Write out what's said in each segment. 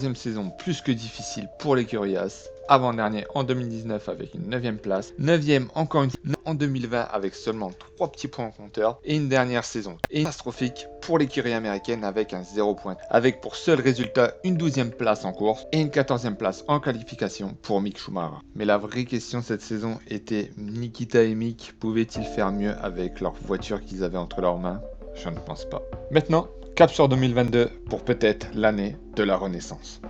Deuxième saison plus que difficile pour l'écurie As. Avant-dernier en 2019 avec une 9e place. 9e encore une fois en 2020 avec seulement 3 petits points en compteur. Et une dernière saison catastrophique pour l'écurie américaine avec un 0 point. Avec pour seul résultat une 12e place en course et une 14e place en qualification pour Mick Schumacher. Mais la vraie question cette saison était Nikita et Mick pouvaient-ils faire mieux avec leur voiture qu'ils avaient entre leurs mains? Je ne pense pas. Maintenant, cap sur 2022 pour peut-être l'année de la renaissance.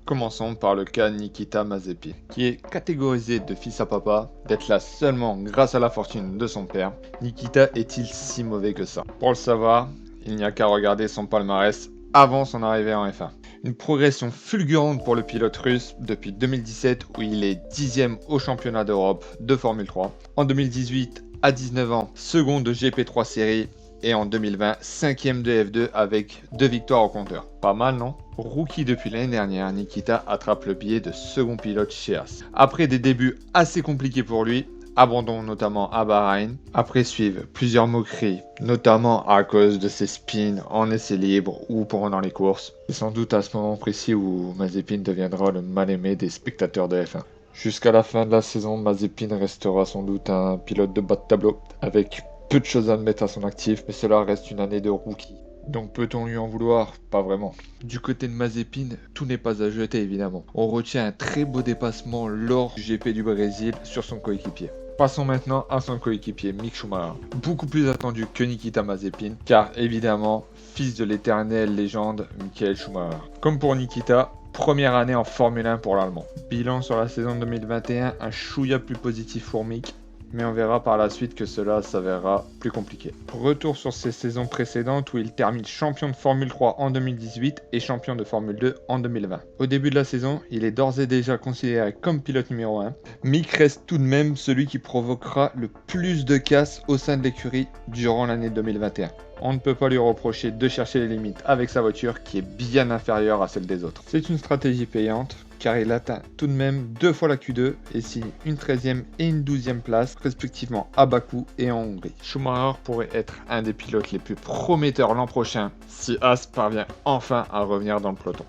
Commençons par le cas Nikita Mazepin, qui est catégorisé de fils à papa, d'être là seulement grâce à la fortune de son père. Nikita est-il si mauvais que ça? Pour le savoir, il n'y a qu'à regarder son palmarès avant son arrivée en F1. Une progression fulgurante pour le pilote russe depuis 2017 où il est 10e au championnat d'Europe de Formule 3. En 2018, à 19 ans, second de GP3 série et en 2020, 5e de F2 avec 2 victoires au compteur. Pas mal, non? Rookie depuis l'année dernière, Nikita attrape le billet de second pilote chez As. Après des débuts assez compliqués pour lui, abandon notamment à Bahreïn, après suivent plusieurs moqueries, notamment à cause de ses spins en essai libre ou pendant les courses. C'est sans doute à ce moment précis où Mazepin deviendra le mal-aimé des spectateurs de F1. Jusqu'à la fin de la saison, Mazepin restera sans doute un pilote de bas de tableau, avec peu de choses à admettre à son actif, mais cela reste une année de rookie. Donc peut-on lui en vouloir? Pas vraiment. Du côté de Mazepin, tout n'est pas à jeter évidemment. On retient un très beau dépassement lors du GP du Brésil sur son coéquipier. Passons maintenant à son coéquipier Mick Schumacher, beaucoup plus attendu que Nikita Mazepin, car évidemment, fils de l'éternelle légende Michael Schumacher. Comme pour Nikita, première année en Formule 1 pour l'Allemand. Bilan sur la saison 2021, un chouïa plus positif pour Mick, mais on verra par la suite que cela s'avérera plus compliqué. Retour sur ses saisons précédentes où il termine champion de Formule 3 en 2018 et champion de Formule 2 en 2020. Au début de la saison, il est d'ores et déjà considéré comme pilote numéro 1. Mick reste tout de même celui qui provoquera le plus de casse au sein de l'écurie durant l'année 2021. On ne peut pas lui reprocher de chercher les limites avec sa voiture qui est bien inférieure à celle des autres. C'est une stratégie payante car il atteint tout de même 2 fois la Q2 et signe une 13e et une 12e place respectivement à Bakou et en Hongrie. Schumacher pourrait être un des pilotes les plus prometteurs l'an prochain si As parvient enfin à revenir dans le peloton.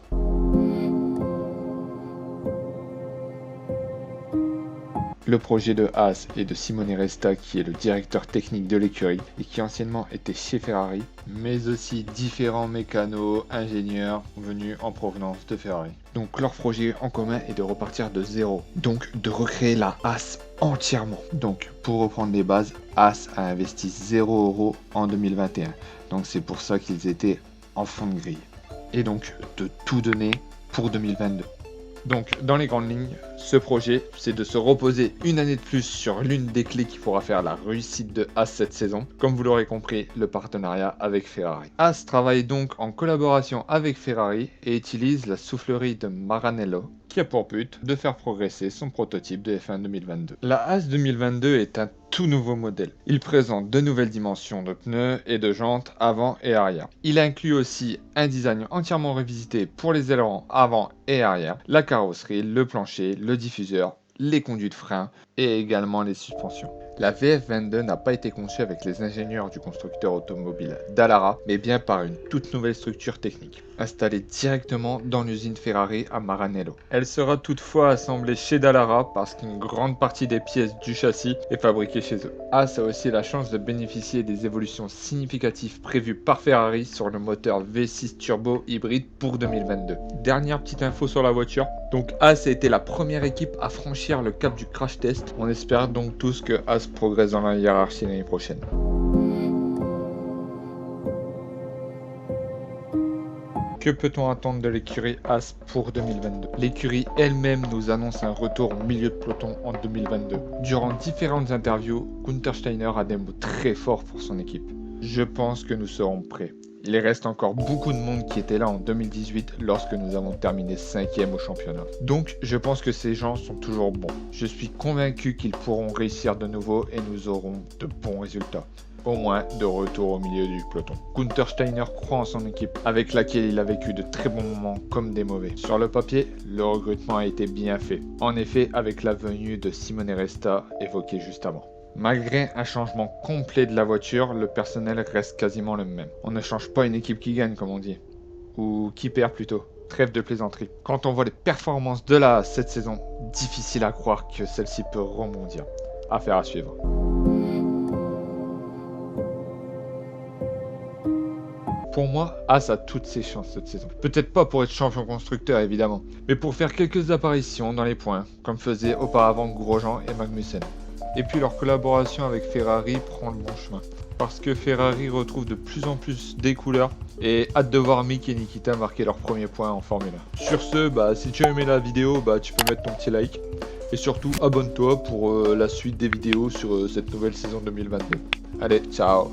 Le projet de Haas et de Simone Resta qui est le directeur technique de l'écurie et qui anciennement était chez Ferrari, mais aussi différents mécanos, ingénieurs venus en provenance de Ferrari. Donc leur projet en commun est de repartir de zéro, donc de recréer la Haas entièrement. Donc pour reprendre les bases, Haas a investi 0 € en 2021, donc c'est pour ça qu'ils étaient en fond de grille. Et donc de tout donner pour 2022. Donc, dans les grandes lignes, ce projet, c'est de se reposer une année de plus sur l'une des clés qui pourra faire la réussite de Haas cette saison. Comme vous l'aurez compris, le partenariat avec Ferrari. Haas travaille donc en collaboration avec Ferrari et utilise la soufflerie de Maranello, qui a pour but de faire progresser son prototype de F1 2022. La Haas 2022 est un tout nouveau modèle. Il présente de nouvelles dimensions de pneus et de jantes avant et arrière. Il inclut aussi un design entièrement revisité pour les ailerons avant et arrière, la carrosserie, le plancher, le diffuseur, les conduits de frein et également les suspensions. La VF22 n'a pas été conçue avec les ingénieurs du constructeur automobile Dallara, mais bien par une toute nouvelle structure technique, installée directement dans l'usine Ferrari à Maranello. Elle sera toutefois assemblée chez Dallara parce qu'une grande partie des pièces du châssis est fabriquée chez eux. Haas a aussi la chance de bénéficier des évolutions significatives prévues par Ferrari sur le moteur V6 turbo hybride pour 2022. Dernière petite info sur la voiture, donc Haas a été la première équipe à franchir le cap du crash test. On espère donc tous que Haas progresse dans la hiérarchie l'année prochaine. Que peut-on attendre de l'écurie Haas pour 2022? L'écurie elle-même nous annonce un retour au milieu de peloton en 2022. Durant différentes interviews, Günther Steiner a des mots très forts pour son équipe. Je pense que nous serons prêts. Il reste encore beaucoup de monde qui était là en 2018 lorsque nous avons terminé 5e au championnat. Donc je pense que ces gens sont toujours bons. Je suis convaincu qu'ils pourront réussir de nouveau et nous aurons de bons résultats. Au moins de retour au milieu du peloton. Günther Steiner croit en son équipe, avec laquelle il a vécu de très bons moments comme des mauvais. Sur le papier, le recrutement a été bien fait. En effet, avec la venue de Simone Resta évoquée juste avant. Malgré un changement complet de la voiture, le personnel reste quasiment le même. On ne change pas une équipe qui gagne, comme on dit. Ou qui perd plutôt. Trêve de plaisanterie. Quand on voit les performances de la cette saison, difficile à croire que celle-ci peut rebondir. Affaire à suivre. Pour moi, As a toutes ses chances cette saison. Peut-être pas pour être champion constructeur évidemment, mais pour faire quelques apparitions dans les points, comme faisaient auparavant Grosjean et Magnussen. Et puis leur collaboration avec Ferrari prend le bon chemin. Parce que Ferrari retrouve de plus en plus des couleurs et hâte de voir Mick et Nikita marquer leur premier point en Formule 1. Sur ce, si tu as aimé la vidéo, tu peux mettre ton petit like. Et surtout, abonne-toi pour la suite des vidéos sur cette nouvelle saison 2022. Allez, ciao!